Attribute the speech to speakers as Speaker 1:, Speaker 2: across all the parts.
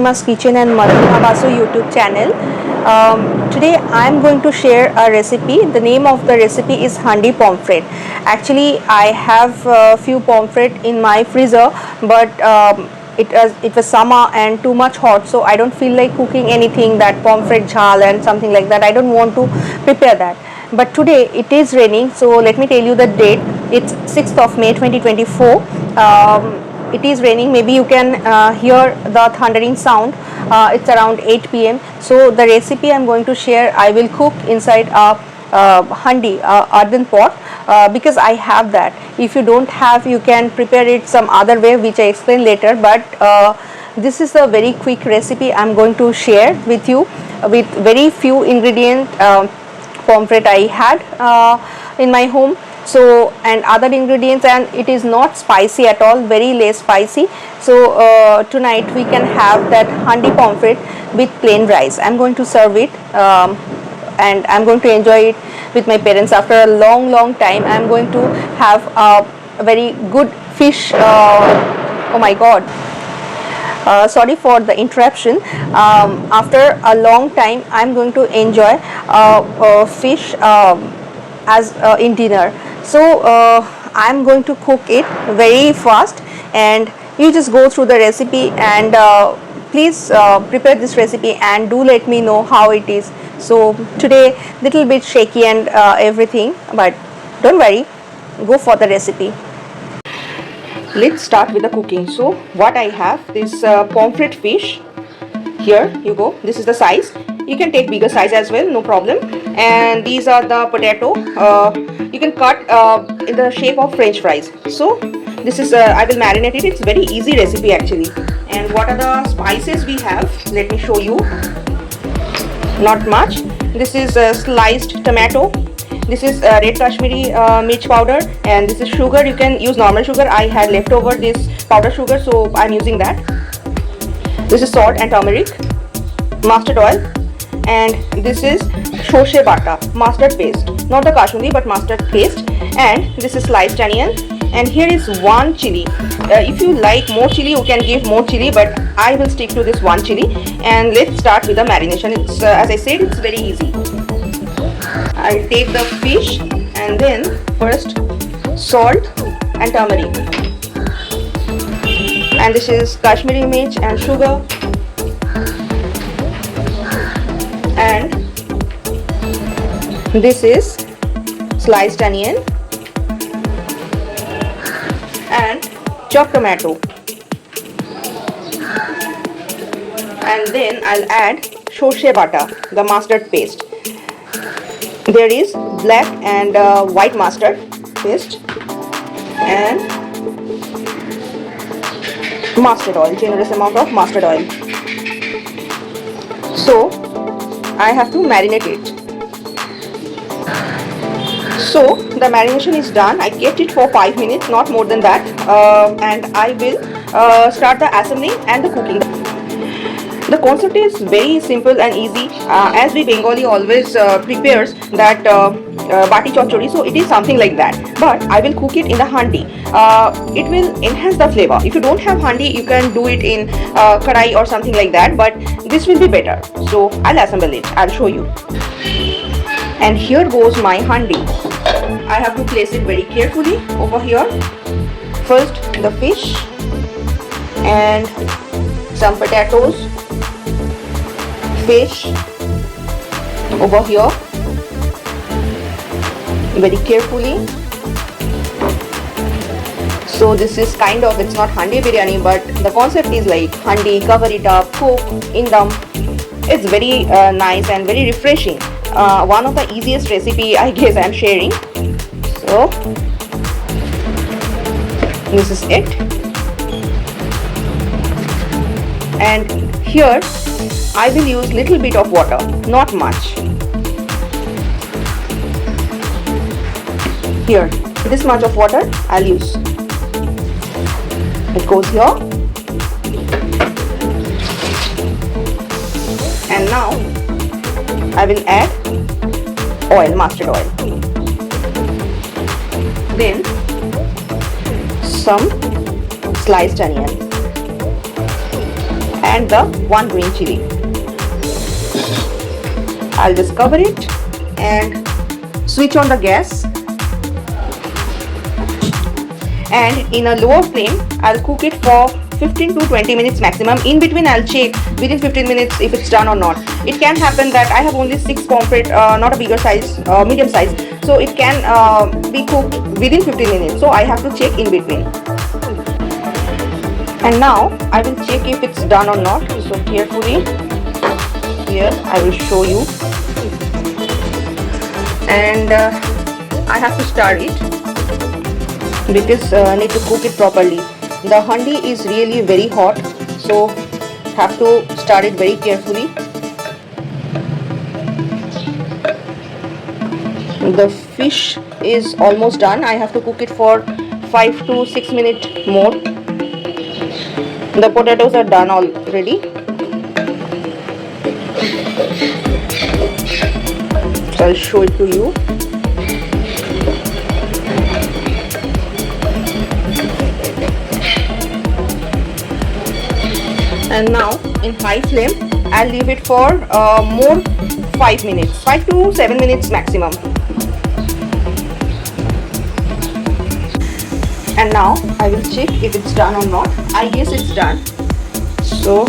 Speaker 1: Grandma's Kitchen and Mother Basu YouTube channel. Today I am going to share a recipe. The name of the recipe is Handi Pomfret. Actually, I have a few pomfret in my freezer, but it was summer and too much hot, so I don't feel like cooking anything that pomfret jhal and something like that. I don't want to prepare that. But today it is raining, so let me tell you the date. It's 6th of May 2024. It is raining. Maybe you can hear the thundering sound. It's around 8 p.m. So the recipe I'm going to share, I will cook inside a handi, earthen pot, because I have that. If you don't have, you can prepare it some other way, which I explain later. But this is a very quick recipe I'm going to share with you with very few ingredients. Pomfret I had in my home, so and other ingredients, and it is not spicy at all, very less spicy. So tonight we can have that handi pomfret with plain rice. I'm going to serve it and I'm going to enjoy it with my parents after a long time. I'm going to have a very good fish. Oh my god, sorry for the interruption. After a long time I'm going to enjoy fish as in dinner. So I'm going to cook it very fast, and you just go through the recipe, and please prepare this recipe and do let me know how it is. So today little bit shaky and everything, but don't worry, go for the recipe. Let's start with the cooking. So what I have, this pomfret fish. Here you go, this is the size. You can take bigger size as well, no problem. And these are the potato. You can cut in the shape of french fries. So this is I will marinate it. It's very easy recipe actually. And what are the spices we have? Let me show you. Not much. This is sliced tomato. This is red Kashmiri Mirch Powder, and this is sugar. You can use normal sugar. I had leftover this powder sugar, so I'm using that. This is salt and turmeric, mustard oil, and this is Sorshe bata, mustard paste, not the Kashmiri but mustard paste. And this is sliced onion, and here is one chili. If you like more chili, you can give more chili, but I will stick to this one chili. And let's start with the marination. It's as I said, it's very easy. I'll take the fish, and then first salt and turmeric, and this is Kashmiri Mirch and sugar, and this is sliced onion and chopped tomato, and then I'll add Sorshe bata, the mustard paste. There is black and white mustard paste, and mustard oil, generous amount of mustard oil. So I have to marinate it. So the marination is done. I kept it for 5 minutes, not more than that, and I will start the assembling and the cooking. The concept is very simple and easy, as we Bengali always prepares that bati chochori, so it is something like that, but I will cook it in the handi. It will enhance the flavor. If you don't have handi, you can do it in kadai or something like that, but this will be better. So I'll assemble it, I'll show you. And here goes my handi. I have to place it very carefully over here. First the fish and some potatoes, fish over here very carefully. So this is kind of, it's not handi biryani, but the concept is like handi, cover it up, cook in dum. It's very nice and very refreshing. One of the easiest recipe I guess I'm sharing. So this is it, and here I will use little bit of water, not much. Here, this much of water I'll use. It goes here, and now I will add oil, mustard oil. Then some sliced onion and the 1 green chili. I'll just cover it and switch on the gas, and in a lower flame I'll cook it for 15 to 20 minutes maximum. In between I'll check within 15 minutes if it's done or not. It can happen that I have only 6 pomfret, not a bigger size, medium size, so it can be cooked within 15 minutes, so I have to check in between. And now I will check if it's done or not. So carefully here I will show you, and I have to stir it because I need to cook it properly. The handi is really very hot, so have to stir it very carefully. The fish is almost done. I have to cook it for 5 to 6 minutes more. The potatoes are done already. So I'll show it to you. And now in high flame I'll leave it for more 5 minutes, 5 to 7 minutes maximum. And now I will check if it's done or not. I guess it's done, so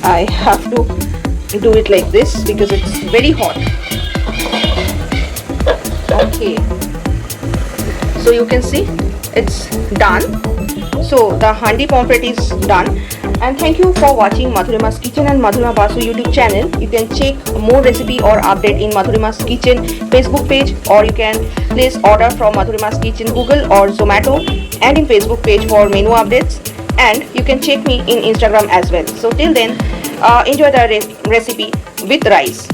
Speaker 1: I have to do it like this because it's very hot. Okay, so you can see it's done. So the handi pomfret is done. And thank you for watching Madhurima's Kitchen and Madhurima Basu YouTube channel. You can check more recipe or update in Madhurima's Kitchen Facebook page, or you can place order from Madhurima's Kitchen Google or Zomato, and in Facebook page for menu updates. And you can check me in Instagram as well. So till then, enjoy the recipe with rice.